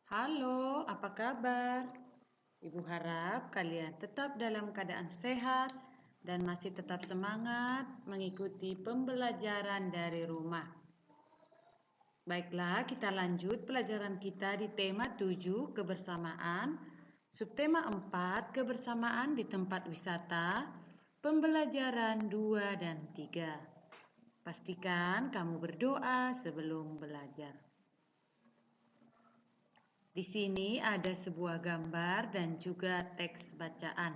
Halo, apa kabar? Ibu harap kalian tetap dalam keadaan sehat dan masih tetap semangat mengikuti pembelajaran dari rumah. Baiklah, kita lanjut pelajaran kita di tema 7, kebersamaan, subtema 4, kebersamaan di tempat wisata, pembelajaran 2 dan 3. Pastikan kamu berdoa sebelum belajar. Di sini ada sebuah gambar dan juga teks bacaan.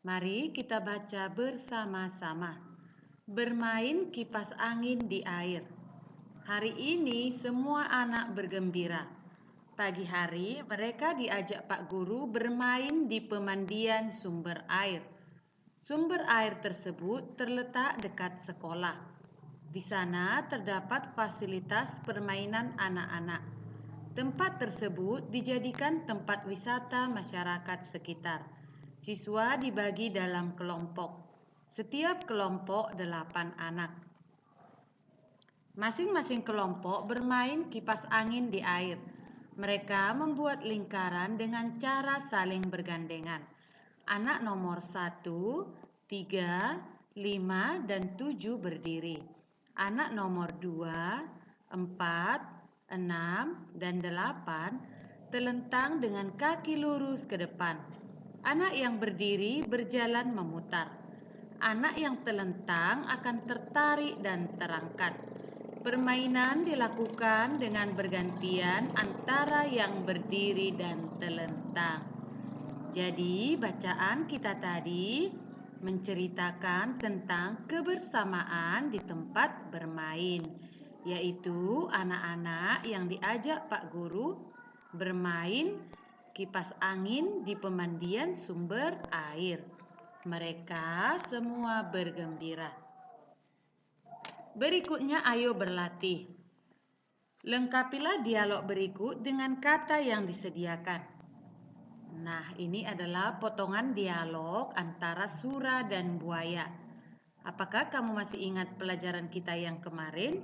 Mari kita baca bersama-sama. Bermain kipas angin di air. Hari ini semua anak bergembira. Pagi hari mereka diajak Pak Guru bermain di pemandian sumber air. Sumber air tersebut terletak dekat sekolah. Di sana terdapat fasilitas permainan anak-anak. Tempat tersebut dijadikan tempat wisata masyarakat sekitar. Siswa dibagi dalam kelompok. Setiap kelompok 8 anak. Masing-masing kelompok bermain kipas angin di air. Mereka membuat lingkaran dengan cara saling bergandengan. Anak nomor 1, 3, 5, dan 7 berdiri. Anak nomor 2, 4, 6, dan 8 terlentang dengan kaki lurus ke depan. Anak yang berdiri berjalan memutar. Anak yang terlentang akan tertarik dan terangkat. Permainan dilakukan dengan bergantian antara yang berdiri dan terlentang. Jadi, bacaan kita tadi menceritakan tentang kebersamaan di tempat bermain, yaitu anak-anak yang diajak Pak Guru bermain kipas angin di pemandian sumber air. Mereka semua bergembira. Berikutnya ayo berlatih. Lengkapilah dialog berikut dengan kata yang disediakan. Nah, ini adalah potongan dialog antara Sura dan buaya. Apakah kamu masih ingat pelajaran kita yang kemarin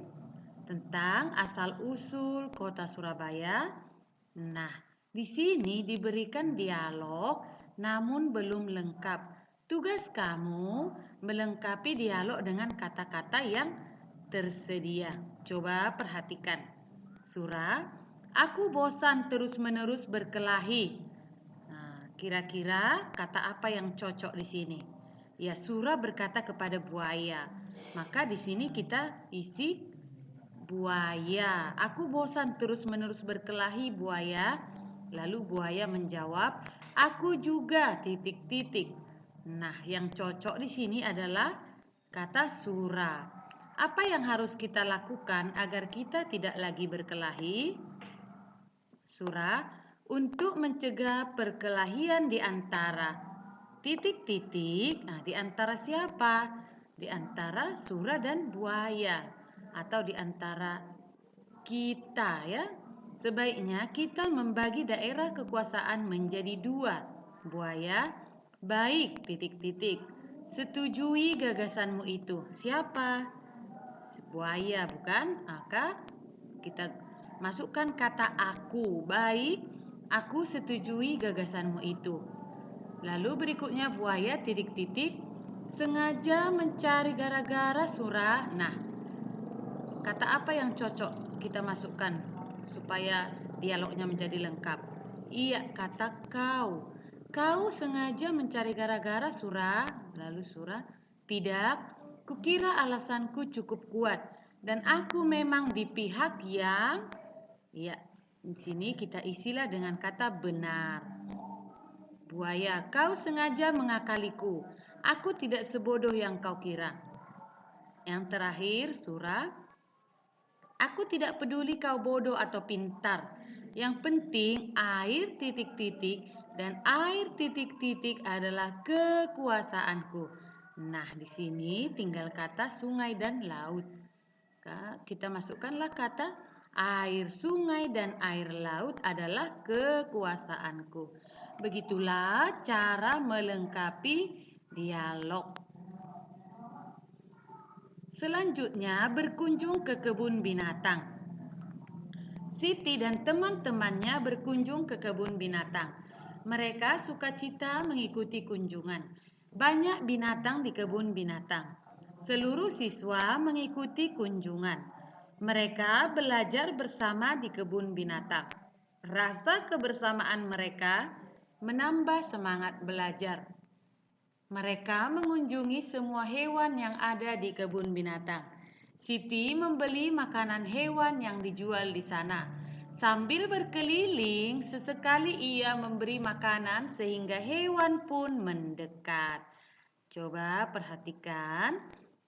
tentang asal-usul kota Surabaya? Nah, di sini diberikan dialog namun belum lengkap. Tugas kamu melengkapi dialog dengan kata-kata yang tersedia. Coba perhatikan. Sura, aku bosan terus-menerus berkelahi. Nah, kira-kira kata apa yang cocok di sini? Ya, Sura berkata kepada buaya. Maka di sini kita isi buaya. Aku bosan terus-menerus berkelahi, buaya. Lalu buaya menjawab, aku juga titik-titik. Nah, yang cocok di sini adalah kata Sura. Apa yang harus kita lakukan agar kita tidak lagi berkelahi? Sura, untuk mencegah perkelahian di antara titik-titik. Nah, di antara siapa? Di antara Sura dan buaya atau di antara kita ya. Sebaiknya kita membagi daerah kekuasaan menjadi 2. Buaya, baik titik-titik. Setujui gagasanmu itu. Siapa? Buaya, bukan? Maka kita masukkan kata aku. Baik, aku setujui gagasanmu itu. Lalu berikutnya buaya titik-titik sengaja mencari gara-gara Sura. Nah, kata apa yang cocok kita masukkan supaya dialognya menjadi lengkap? Iya, kata kau. Kau sengaja mencari gara-gara Sura. Lalu Sura, tidak, kukira alasanku cukup kuat dan aku memang di pihak yang ya, di sini kita isilah dengan kata benar. Buaya, kau sengaja mengakaliku. Aku tidak sebodoh yang kau kira. Yang terakhir, Sura, aku tidak peduli kau bodoh atau pintar. Yang penting air titik-titik dan air titik-titik adalah kekuasaanku. Nah, di sini tinggal kata sungai dan laut. Kita masukkanlah kata air sungai dan air laut adalah kekuasaanku. Begitulah cara melengkapi dialog. Selanjutnya berkunjung ke kebun binatang. Siti dan teman-temannya berkunjung ke kebun binatang. Mereka sukacita mengikuti kunjungan. Banyak binatang di kebun binatang. Seluruh siswa mengikuti kunjungan. Mereka belajar bersama di kebun binatang. Rasa kebersamaan mereka menambah semangat belajar. Mereka mengunjungi semua hewan yang ada di kebun binatang. Siti membeli makanan hewan yang dijual di sana. Sambil berkeliling, sesekali ia memberi makanan sehingga hewan pun mendekat. Coba perhatikan,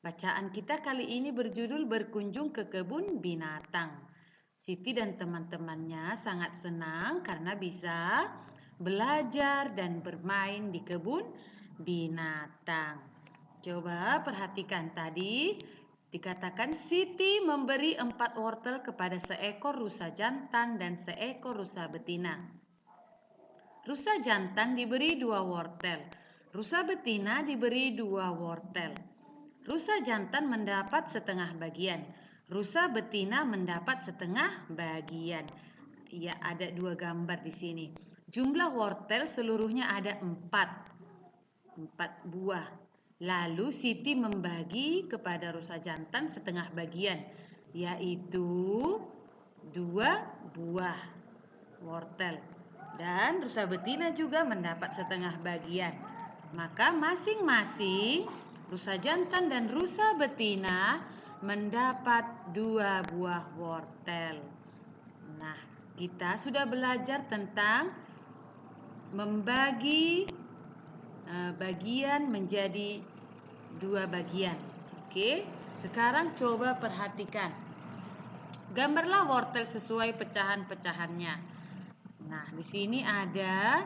bacaan kita kali ini berjudul Berkunjung ke Kebun Binatang. Siti dan teman-temannya sangat senang karena bisa belajar dan bermain di kebun binatang. Coba perhatikan tadi, dikatakan Siti memberi 4 wortel kepada seekor rusa jantan dan seekor rusa betina. Rusa jantan diberi 2 wortel. Rusa betina diberi 2 wortel. Rusa jantan mendapat setengah bagian. Rusa betina mendapat setengah bagian. Ya, ada 2 gambar di sini. Jumlah wortel seluruhnya ada 4 buah. Lalu Siti membagi kepada rusa jantan setengah bagian, yaitu 2 buah wortel. Dan rusa betina juga mendapat setengah bagian. Maka masing-masing rusa jantan dan rusa betina mendapat 2 buah wortel. Nah, kita sudah belajar tentang membagi bagian menjadi 2 bagian. Oke, sekarang coba perhatikan. Gambarlah wortel sesuai pecahan-pecahannya. Nah, di sini ada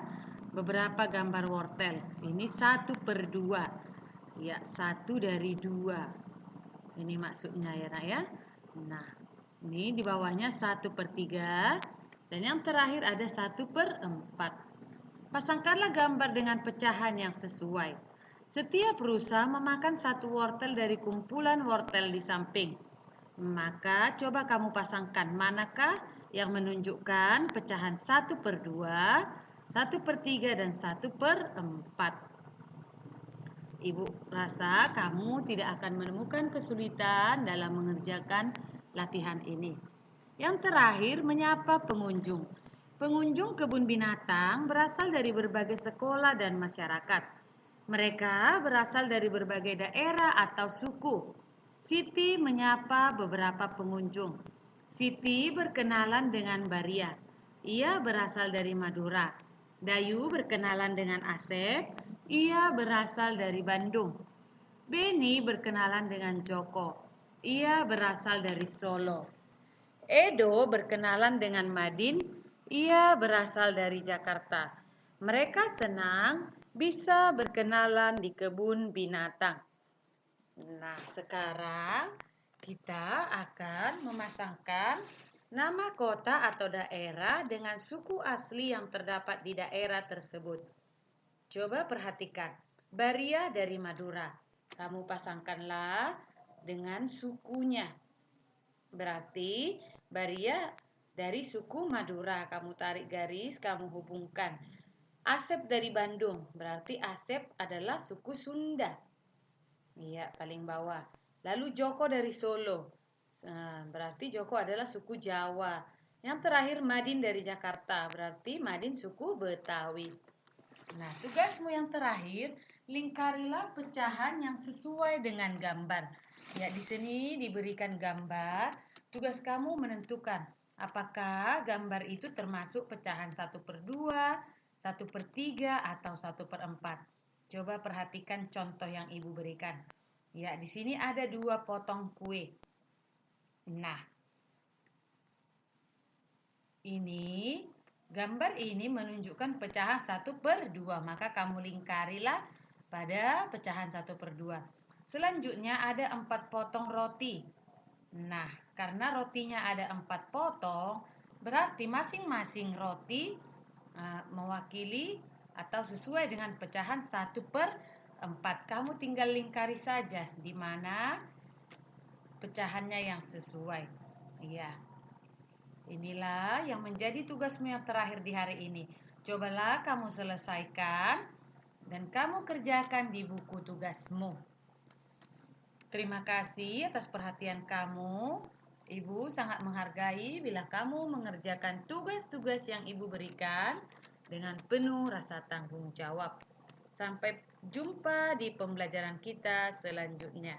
beberapa gambar wortel. Ini 1/2. Ya, 1 dari 2. Ini maksudnya ya, Nak ya. Nah, ini di bawahnya 1/3. Dan yang terakhir ada 1/4. Pasangkanlah gambar dengan pecahan yang sesuai. Setiap rusa memakan 1 wortel dari kumpulan wortel di samping. Maka coba kamu pasangkan manakah yang menunjukkan pecahan 1/2, 1/3, dan 1/4. Ibu rasa kamu tidak akan menemukan kesulitan dalam mengerjakan latihan ini. Yang terakhir, menyapa pengunjung. Pengunjung kebun binatang berasal dari berbagai sekolah dan masyarakat. Mereka berasal dari berbagai daerah atau suku. Siti menyapa beberapa pengunjung. Siti berkenalan dengan Baria. Ia berasal dari Madura. Dayu berkenalan dengan Asep. Ia berasal dari Bandung. Beni berkenalan dengan Joko. Ia berasal dari Solo. Edo berkenalan dengan Madin. Ia berasal dari Jakarta. Mereka senang bisa berkenalan di kebun binatang. Nah, sekarang kita akan memasangkan nama kota atau daerah dengan suku asli yang terdapat di daerah tersebut. Coba perhatikan. Baria dari Madura. Kamu pasangkanlah dengan sukunya. Berarti Baria dari suku Madura. Kamu tarik garis, kamu hubungkan. Asep dari Bandung. Berarti Asep adalah suku Sunda. Iya, paling bawah. Lalu Joko dari Solo. Berarti Joko adalah suku Jawa. Yang terakhir Madin dari Jakarta. Berarti Madin suku Betawi. Nah, tugasmu yang terakhir, lingkarilah pecahan yang sesuai dengan gambar. Ya, di sini diberikan gambar. Tugas kamu menentukan apakah gambar itu termasuk pecahan 1/2, 1/3, atau 1/4. Coba perhatikan contoh yang Ibu berikan. Ya, di sini ada 2 potong kue. Nah, gambar ini menunjukkan pecahan 1/2. Maka kamu lingkarilah pada pecahan 1/2. Selanjutnya ada 4 potong roti. Nah, karena rotinya ada 4 potong, berarti masing-masing roti mewakili atau sesuai dengan pecahan 1/4. Kamu tinggal lingkari saja di mana pecahannya yang sesuai. Iya. Inilah yang menjadi tugasmu yang terakhir di hari ini. Cobalah kamu selesaikan dan kamu kerjakan di buku tugasmu. Terima kasih atas perhatian kamu. Ibu sangat menghargai bila kamu mengerjakan tugas-tugas yang Ibu berikan dengan penuh rasa tanggung jawab. Sampai jumpa di pembelajaran kita selanjutnya.